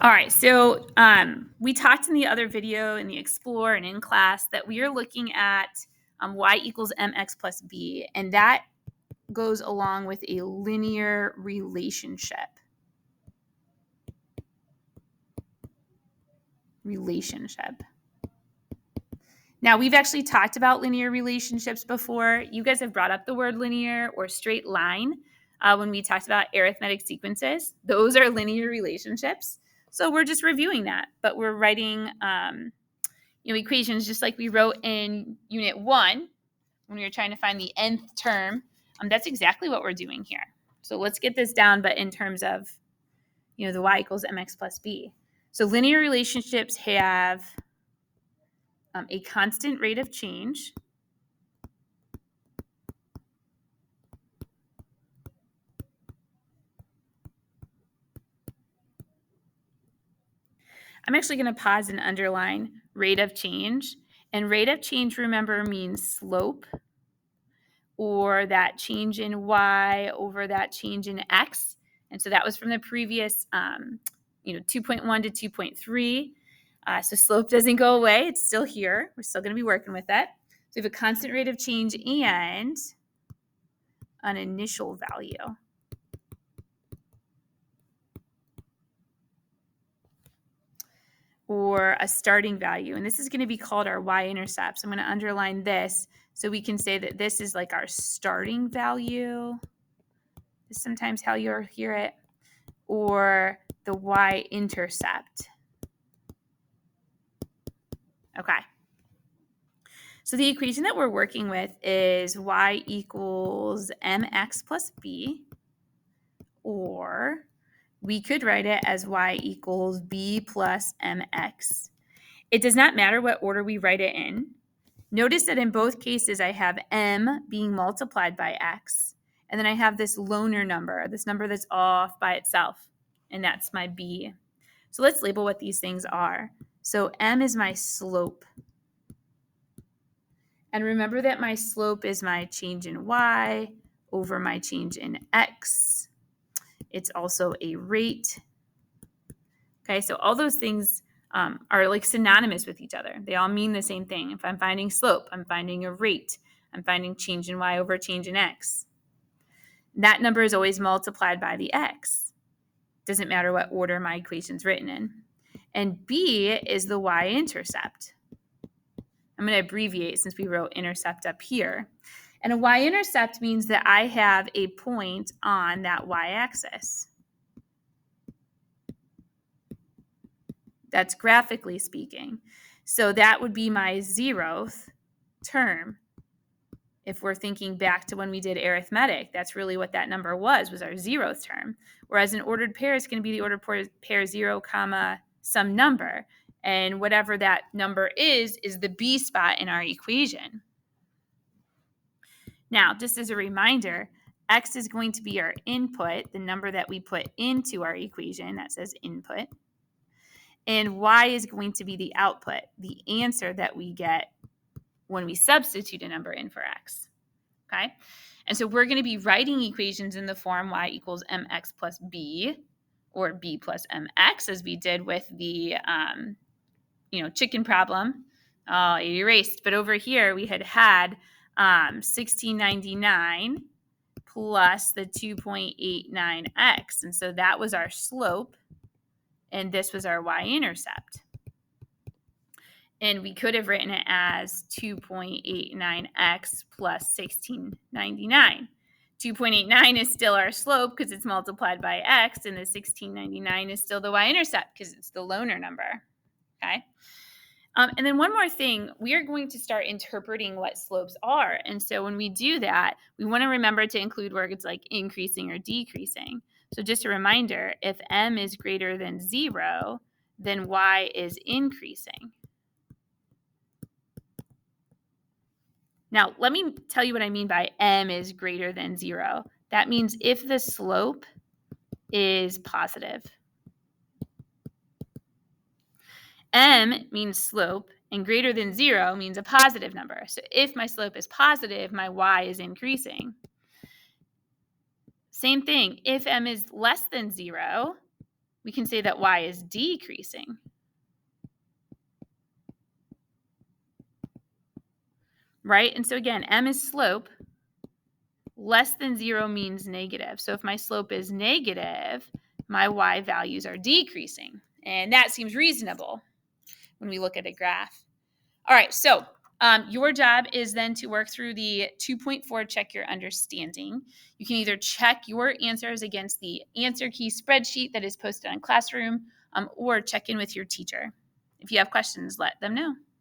All right, so we talked in the other video in the Explore and in class that we are looking at y equals mx plus b, and that goes along with a linear relationship. Now, we've actually talked about linear relationships before. You guys have brought up the word linear or straight line when we talked about arithmetic sequences. Those are linear relationships. So we're just reviewing that, but we're writing equations just like we wrote in Unit 1 when we were trying to find the nth term. That's exactly what we're doing here. So let's get this down, but in terms of, the y equals mx plus b. So linear relationships have a constant rate of change. I'm actually going to pause and underline rate of change. And rate of change, remember, means slope, or that change in y over that change in x. And so that was from the previous 2.1 to 2.3. So slope doesn't go away. It's still here. We're still going to be working with it. So we have a constant rate of change and an initial value. Or a starting value. And this is going to be called our y-intercept. So I'm going to underline this so we can say that this is like our starting value. This is sometimes how you'll hear it. Or the y-intercept. Okay. So the equation that we're working with is y equals mx plus b, or we could write it as y equals b plus mx. It does not matter what order we write it in. Notice that in both cases I have m being multiplied by x, and then I have this loner number, this number that's off by itself, and that's my b. So let's label what these things are. So m is my slope. And remember that my slope is my change in y over my change in x. It's also a rate. Okay, so all those things are like synonymous with each other. They all mean the same thing. If I'm finding slope, I'm finding a rate. I'm finding change in y over change in x. That number is always multiplied by the x. Doesn't matter what order my equation's written in. And b is the y-intercept. I'm going to abbreviate since we wrote intercept up here. And a y-intercept means that I have a point on that y-axis. That's graphically speaking. So that would be my 0th term. If we're thinking back to when we did arithmetic, that's really what that number was our 0th term. Whereas an ordered pair is going to be the ordered pair 0, comma, some number. And whatever that number is the b spot in our equation. Now, just as a reminder, x is going to be our input, the number that we put into our equation, that says input. And y is going to be the output, the answer that we get when we substitute a number in for x. Okay? And so we're going to be writing equations in the form y equals mx plus b, or b plus mx, as we did with the chicken problem. It erased. But over here, we had 1699 plus the 2.89x. And so that was our slope, and this was our y-intercept. And we could have written it as 2.89x plus 1699. 2.89 is still our slope because it's multiplied by x, and the 1699 is still the y-intercept because it's the loner number. Okay? And then one more thing, we are going to start interpreting what slopes are. And so when we do that, we want to remember to include words like increasing or decreasing. So just a reminder, if m is greater than 0, then y is increasing. Now, let me tell you what I mean by m is greater than 0. That means if the slope is positive. M means slope, and greater than 0 means a positive number. So if my slope is positive, my y is increasing. Same thing, if m is less than 0, we can say that y is decreasing. Right? And so again, m is slope. Less than 0 means negative. So if my slope is negative, my y values are decreasing. And that seems reasonable when we look at a graph. All right, so your job is then to work through the 2.4 check your understanding. You can either check your answers against the answer key spreadsheet that is posted on Classroom or check in with your teacher. If you have questions, let them know.